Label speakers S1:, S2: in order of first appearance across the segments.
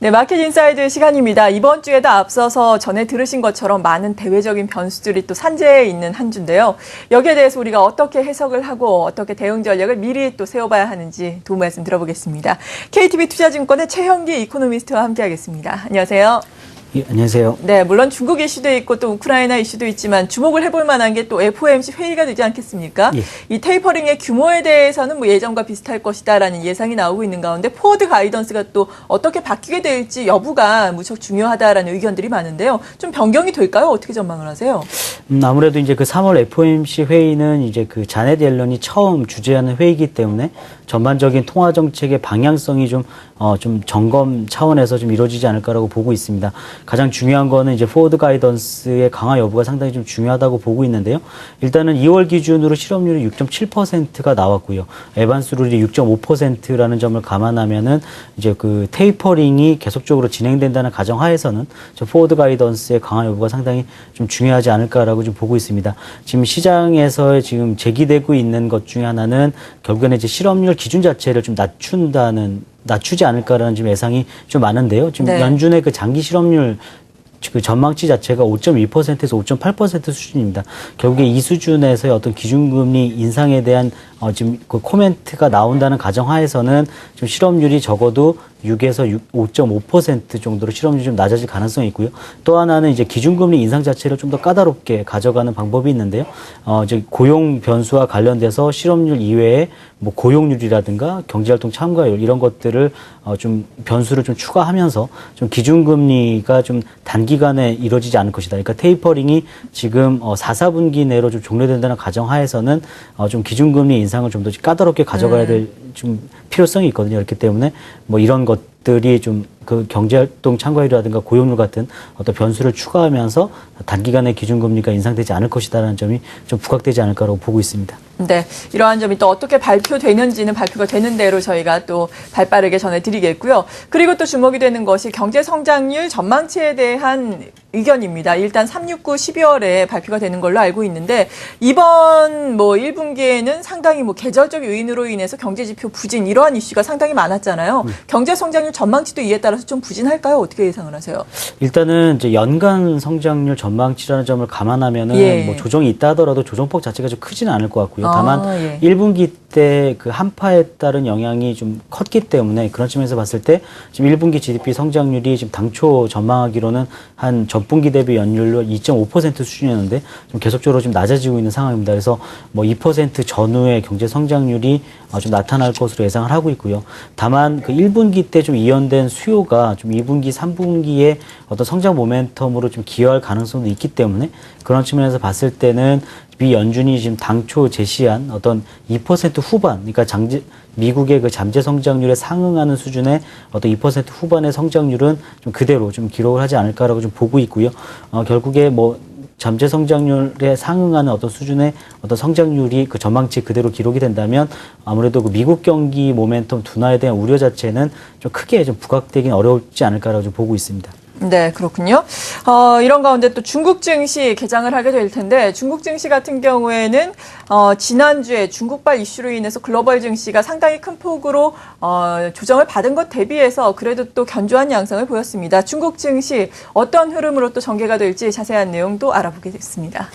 S1: 네, 마켓 인사이드 시간입니다. 이번 주에도 앞서서 전에 들으신 것처럼 많은 대외적인 변수들이 또 산재해 있는 한 주인데요. 여기에 대해서 우리가 어떻게 해석을 하고 어떻게 대응 전략을 미리 또 세워봐야 하는지 도움 말씀 들어보겠습니다. KTB 투자증권의 최현기 이코노미스트와 함께하겠습니다. 안녕하세요.
S2: 예, 안녕하세요.
S1: 네, 물론 중국 이슈도 있고 또 우크라이나 이슈도 있지만 주목을 해볼 만한 게 또 FOMC 회의가 되지 않겠습니까?
S2: 예.
S1: 이 테이퍼링의 규모에 대해서는 뭐 예전과 비슷할 것이다라는 예상이 나오고 있는 가운데 포워드 가이던스가 또 어떻게 바뀌게 될지 여부가 무척 중요하다라는 의견들이 많은데요. 좀 변경이 될까요? 어떻게 전망을 하세요?
S2: 아무래도 이제 그 3월 FOMC 회의는 이제 그 자넷 옐런이 처음 주재하는 회의이기 때문에 전반적인 통화 정책의 방향성이 좀 점검 차원에서 좀 이루어지지 않을까라고 보고 있습니다. 가장 중요한 거는 이제 포워드 가이던스의 강화 여부가 상당히 좀 중요하다고 보고 있는데요. 일단은 2월 기준으로 실업률이 6.7%가 나왔고요. 에반스 룰이 6.5%라는 점을 감안하면은 이제 그 테이퍼링이 계속적으로 진행된다는 가정하에서는 저 포워드 가이던스의 강화 여부가 상당히 좀 중요하지 않을까라고 좀 보고 있습니다. 지금 시장에서 지금 제기되고 있는 것 중에 하나는 결국에는 이제 실업률 기준 자체를 좀 낮추지 않을까라는 지금 예상이 좀 많은데요. 지금
S1: 네.
S2: 연준의 그 장기 실업률 그 전망치 자체가 5.1%에서 5.8% 수준입니다. 결국에 이 수준에서의 어떤 기준금리 인상에 대한 지금 그 코멘트가 나온다는 가정하에서는 좀 실업률이 적어도 6에서 5.5% 정도로 실업률이 좀 낮아질 가능성이 있고요. 또 하나는 이제 기준금리 인상 자체를 좀 더 까다롭게 가져가는 방법이 있는데요. 이제 고용 변수와 관련돼서 실업률 이외에 뭐 고용률이라든가 경제활동 참가율 이런 것들을 좀 변수를 좀 추가하면서 좀 기준금리가 좀 단기간에 이루어지지 않을 것이다. 그러니까 테이퍼링이 지금 4, 4분기 내로 좀 종료된다는 가정하에서는 좀 기준금리 인상을 좀 더 까다롭게 가져가야 될 좀 필요성이 있거든요. 그렇기 때문에 뭐 이런 것들이 좀 그 경제활동 참가율이라든가 고용률 같은 어떤 변수를 추가하면서 단기간에 기준금리가 인상되지 않을 것이다라는 점이 좀 부각되지 않을까라고 보고 있습니다.
S1: 네, 이러한 점이 또 어떻게 발표되는지는 발표가 되는 대로 저희가 또 발빠르게 전해드리겠고요. 그리고 또 주목이 되는 것이 경제 성장률 전망치에 대한 의견입니다. 일단 369 12월에 발표가 되는 걸로 알고 있는데 이번 뭐 1분기에는 상당히 뭐 계절적 요인으로 인해서 경제 지표 부진 이러한 이슈가 상당히 많았잖아요. 경제 성장률 전망치도 이에 따라서 좀 부진할까요? 어떻게 예상을 하세요?
S2: 일단은 이제 연간 성장률 전망치라는 점을 감안하면은
S1: 예.
S2: 뭐 조정이 있다 하더라도 조정폭 자체가 좀 크지는 않을 것 같고요. 다만
S1: 예.
S2: 1분기 때 그 한파에 따른 영향이 좀 컸기 때문에 그런 측면에서 봤을 때 지금 1분기 GDP 성장률이 지금 당초 전망하기로는 한 전분기 대비 연율로 2.5% 수준이었는데 좀 계속적으로 좀 낮아지고 있는 상황입니다. 그래서 뭐 2% 전후의 경제 성장률이 좀 나타날 것으로 예상을 하고 있고요. 다만 그 1분기 때 좀 이연된 수요가 좀 2분기, 3분기에 어떤 성장 모멘텀으로 좀 기여할 가능성도 있기 때문에 그런 측면에서 봤을 때는 미 연준이 지금 당초 제시한 어떤 2% 후반, 그러니까 미국의 그 잠재 성장률에 상응하는 수준의 어떤 2% 후반의 성장률은 좀 그대로 좀 기록을 하지 않을까라고 좀 보고 있고요. 결국에 뭐 잠재 성장률에 상응하는 어떤 수준의 어떤 성장률이 그 전망치 그대로 기록이 된다면 아무래도 그 미국 경기 모멘텀 둔화에 대한 우려 자체는 좀 크게 좀 부각되긴 어렵지 않을까라고 좀 보고 있습니다.
S1: 네, 그렇군요. 이런 가운데 또 중국 증시 개장을 하게 될 텐데 중국 증시 같은 경우에는 지난주에 중국발 이슈로 인해서 글로벌 증시가 상당히 큰 폭으로 조정을 받은 것 대비해서 그래도 또 견조한 양상을 보였습니다. 중국 증시 어떤 흐름으로 또 전개가 될지 자세한 내용도 알아보겠습니다.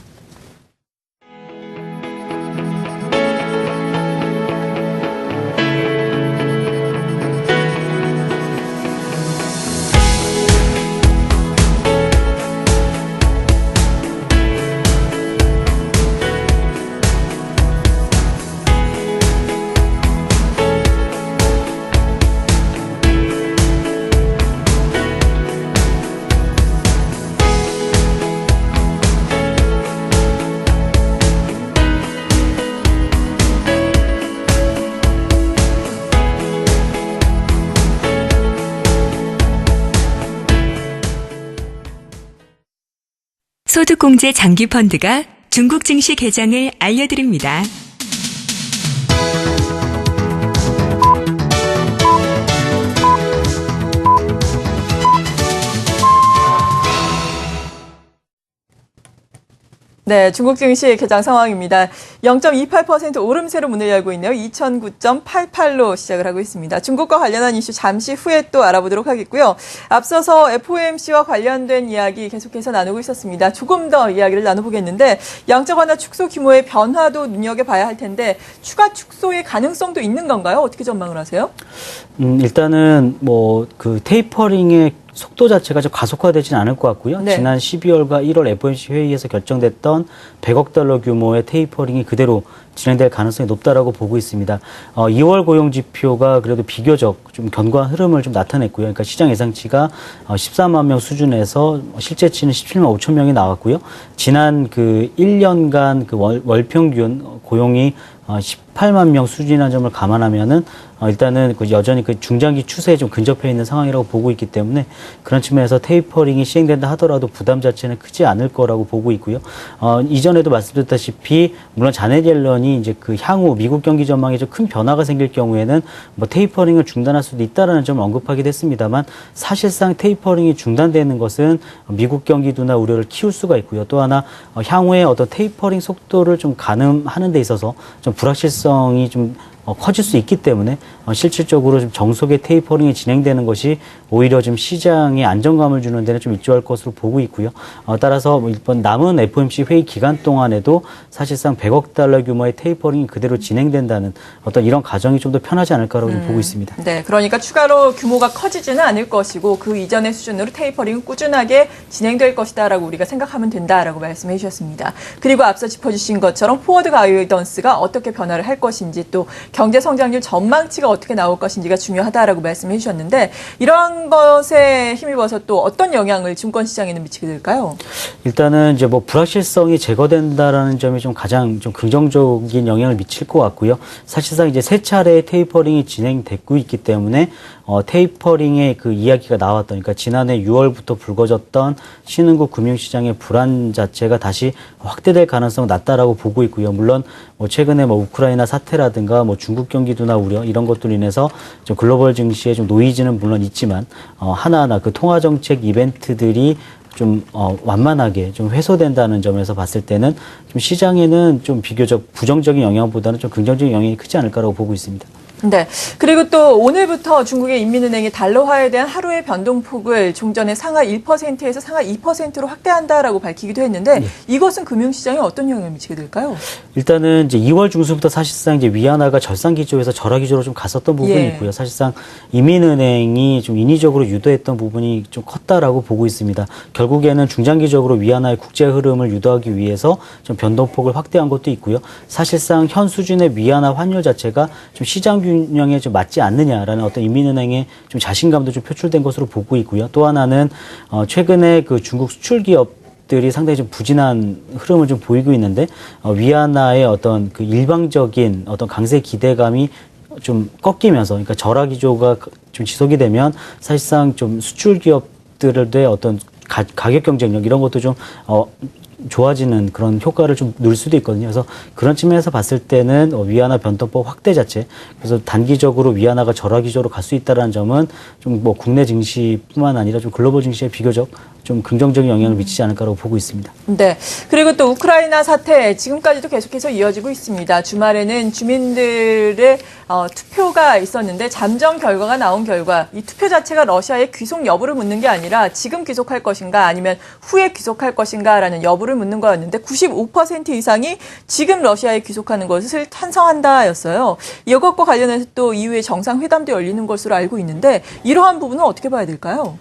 S3: 소득공제 장기펀드가 중국 증시 개장을 알려드립니다.
S1: 네, 중국 증시 개장 상황입니다. 0.28% 오름세로 문을 열고 있네요. 2009.88로 시작을 하고 있습니다. 중국과 관련한 이슈 잠시 후에 또 알아보도록 하겠고요. 앞서서 FOMC와 관련된 이야기 계속해서 나누고 있었습니다. 조금 더 이야기를 나눠보겠는데 양적 완화 축소 규모의 변화도 눈여겨봐야 할 텐데 추가 축소의 가능성도 있는 건가요? 어떻게 전망을 하세요?
S2: 일단은 뭐 그 테이퍼링의 속도 자체가 좀 가속화되지는 않을 것 같고요.
S1: 네.
S2: 지난 12월과 1월 FOMC 회의에서 결정됐던 100억 달러 규모의 테이퍼링이 그대로 진행될 가능성이 높다라고 보고 있습니다. 2월 고용 지표가 그래도 비교적 좀 견고한 흐름을 좀 나타냈고요. 그러니까 시장 예상치가 14만 명 수준에서 실제치는 17만 5천 명이 나왔고요. 지난 그 1년간 그 월 평균 고용이 18만 명 수준이라는 점을 감안하면은 일단은 그 여전히 그 중장기 추세에 좀 근접해 있는 상황이라고 보고 있기 때문에 그런 측면에서 테이퍼링이 시행된다 하더라도 부담 자체는 크지 않을 거라고 보고 있고요. 이전에도 말씀드렸다시피 물론 자넷 옐런이 이제 그 향후 미국 경기 전망에 좀 큰 변화가 생길 경우에는 뭐 테이퍼링을 중단할 수도 있다라는 점을 언급하기도 했습니다만 사실상 테이퍼링이 중단되는 것은 미국 경기 둔화 우려를 키울 수가 있고요. 또 하나 향후에 어떤 테이퍼링 속도를 좀 가늠하는 데 있어서 좀 불확실성이 좀 커질 수 있기 때문에 실질적으로 좀 정속의 테이퍼링이 진행되는 것이 오히려 좀 시장에 안정감을 주는 데는 좀 일조할 것으로 보고 있고요. 따라서 이번 남은 FOMC 회의 기간 동안에도 사실상 100억 달러 규모의 테이퍼링이 그대로 진행된다는 어떤 이런 가정이 좀 더 편하지 않을까라고 좀 보고 있습니다.
S1: 네, 그러니까 추가로 규모가 커지지는 않을 것이고 그 이전의 수준으로 테이퍼링은 꾸준하게 진행될 것이다라고 우리가 생각하면 된다라고 말씀해 주셨습니다. 그리고 앞서 짚어주신 것처럼 포워드 가이던스가 어떻게 변화를 할 것인지 또 경제 성장률 전망치가 어떻게 나올 것인지가 중요하다라고 말씀해 주셨는데 이러한 것에 힘입어서 또 어떤 영향을 증권 시장에는 미치게 될까요?
S2: 일단은 이제 뭐 불확실성이 제거된다라는 점이 좀 가장 좀 긍정적인 영향을 미칠 것 같고요. 사실상 이제 세 차례의 테이퍼링이 진행되고 있기 때문에 테이퍼링의 그 이야기가 나왔던, 그러니까 지난해 6월부터 불거졌던 신흥국 금융시장의 불안 자체가 다시 확대될 가능성은 낮다라고 보고 있고요. 물론 뭐 최근에 뭐 우크라이나 사태라든가 뭐 중국 경기 둔화 우려 이런 것들로 인해서 좀 글로벌 증시에 좀 노이즈는 물론 있지만 하나하나 그 통화 정책 이벤트들이 좀 완만하게 좀 해소된다는 점에서 봤을 때는 좀 시장에는 좀 비교적 부정적인 영향보다는 좀 긍정적인 영향이 크지 않을까라고 보고 있습니다.
S1: 네. 그리고 또 오늘부터 중국의 인민은행이 달러화에 대한 하루의 변동폭을 종전의 상하 1%에서 상하 2%로 확대한다라고 밝히기도 했는데 이것은 금융시장에 어떤 영향을 미치게 될까요?
S2: 일단은 이제 2월 중순부터 사실상 이제 위안화가 절상 기조에서 절하 기조로 좀 갔었던 부분이 있고요. 사실상 인민은행이 좀 인위적으로 유도했던 부분이 좀 컸다라고 보고 있습니다. 결국에는 중장기적으로 위안화의 국제 흐름을 유도하기 위해서 좀 변동폭을 확대한 것도 있고요. 사실상 현 수준의 위안화 환율 자체가 좀 시장 균형에 좀 맞지 않느냐라는 어떤 인민은행의 좀 자신감도 좀 표출된 것으로 보고 있고요. 또 하나는 최근에 그 중국 수출 기업들이 상당히 좀 부진한 흐름을 좀 보이고 있는데 위안화의 어떤 그 일방적인 어떤 강세 기대감이 좀 꺾이면서, 그러니까 절하 기조가 좀 지속이 되면 사실상 좀 수출 기업들의 어떤 가격 경쟁력 이런 것도 좀 좋아지는 그런 효과를 좀 누릴 수도 있거든요. 그래서 그런 측면에서 봤을 때는 위안화 변동폭 확대 자체, 그래서 단기적으로 위안화가 절하 기조로 갈 수 있다는 점은 좀 뭐 국내 증시뿐만 아니라 좀 글로벌 증시에 비교적 좀 긍정적인 영향을 미치지 않을까라고 보고 있습니다.
S1: 네. 그리고 또 우크라이나 사태 지금까지도 계속해서 이어지고 있습니다. 주말에는 주민들의 투표가 있었는데 잠정 결과가 나온 결과 이 투표 자체가 러시아의 귀속 여부를 묻는 게 아니라 지금 귀속할 것인가 아니면 후에 귀속할 것인가라는 여부를 묻는 거였는데 95% 이상이 지금 러시아에 귀속하는 것을 찬성한다였어요. 이것과 관련해서 또 이후에 정상회담도 열리는 것으로 알고 있는데 이러한 부분은 어떻게 봐야 될까요?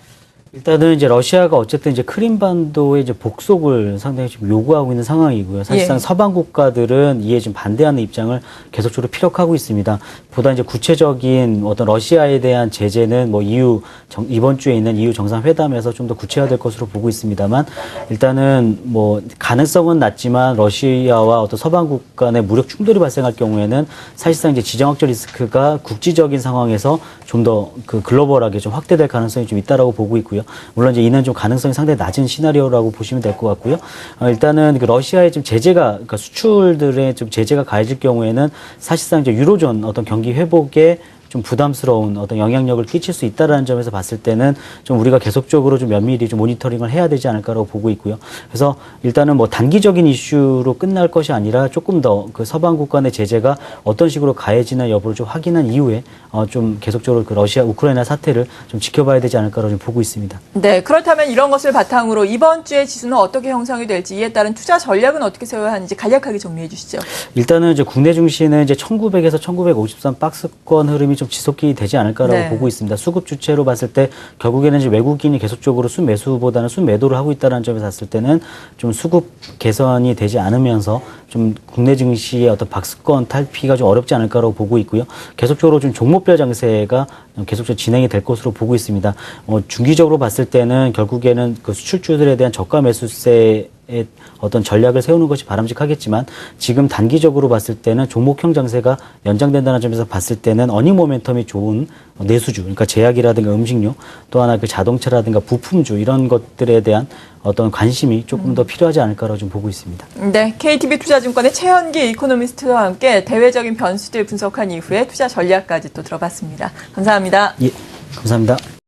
S2: 일단은 이제 러시아가 어쨌든 이제 크림반도의 이제 복속을 상당히 지금 요구하고 있는 상황이고요. 사실상 서방 국가들은 이에 좀 반대하는 입장을 계속적으로 피력하고 있습니다. 보다 이제 구체적인 어떤 러시아에 대한 제재는 뭐 이번 주에 있는 EU 정상회담에서 좀 더 구체화될 것으로 보고 있습니다만 일단은 뭐 가능성은 낮지만 러시아와 어떤 서방국 간의 무력 충돌이 발생할 경우에는 사실상 이제 지정학적 리스크가 국지적인 상황에서 좀 더 그 글로벌하게 좀 확대될 가능성이 좀 있다라고 보고 있고요. 물론 이제 이는 좀 가능성이 상당히 낮은 시나리오라고 보시면 될 것 같고요. 일단은 그 러시아의 좀 제재가, 그러니까 수출들의 좀 제재가 가해질 경우에는 사실상 이제 유로존 어떤 경기 회복에 좀 부담스러운 어떤 영향력을 끼칠 수 있다라는 점에서 봤을 때는 좀 우리가 계속적으로 좀 면밀히 좀 모니터링을 해야 되지 않을까라고 보고 있고요. 그래서 일단은 뭐 단기적인 이슈로 끝날 것이 아니라 조금 더 그 서방국 간의 제재가 어떤 식으로 가해지나 여부를 좀 확인한 이후에 좀 계속적으로 그 러시아 우크라이나 사태를 좀 지켜봐야 되지 않을까라고 좀 보고 있습니다.
S1: 네, 그렇다면 이런 것을 바탕으로 이번 주에 지수는 어떻게 형성이 될지 이에 따른 투자 전략은 어떻게 세워야 하는지 간략하게 정리해 주시죠.
S2: 일단은 이제 국내 증시는 이제 1900에서 1953 박스권 흐름이 좀 지속이 되지 않을까라고
S1: 네.
S2: 보고 있습니다. 수급 주체로 봤을 때 결국에는 이제 외국인이 계속적으로 순매수보다는 순매도를 하고 있다는 점에서 봤을 때는 좀 수급 개선이 되지 않으면서 좀 국내 증시의 어떤 박스권 탈피가 좀 어렵지 않을까라고 보고 있고요. 계속적으로 좀 종목별 장세가 계속적으로 진행이 될 것으로 보고 있습니다. 중기적으로 봤을 때는 결국에는 그 수출주들에 대한 저가 매수세의 어떤 전략을 세우는 것이 바람직하겠지만 지금 단기적으로 봤을 때는 종목형 장세가 연장된다는 점에서 봤을 때는 어닝 모멘텀이 좋은 내수주, 그러니까 제약이라든가 음식료, 또 하나 그 자동차라든가 부품주 이런 것들에 대한 어떤 관심이 조금 더 필요하지 않을까라고 좀 보고 있습니다.
S1: 네, KTB 투자증권의 최현기 이코노미스트와 함께 대외적인 변수들 분석한 이후에 투자 전략까지 또 들어봤습니다. 감사합니다.
S2: 예, 감사합니다.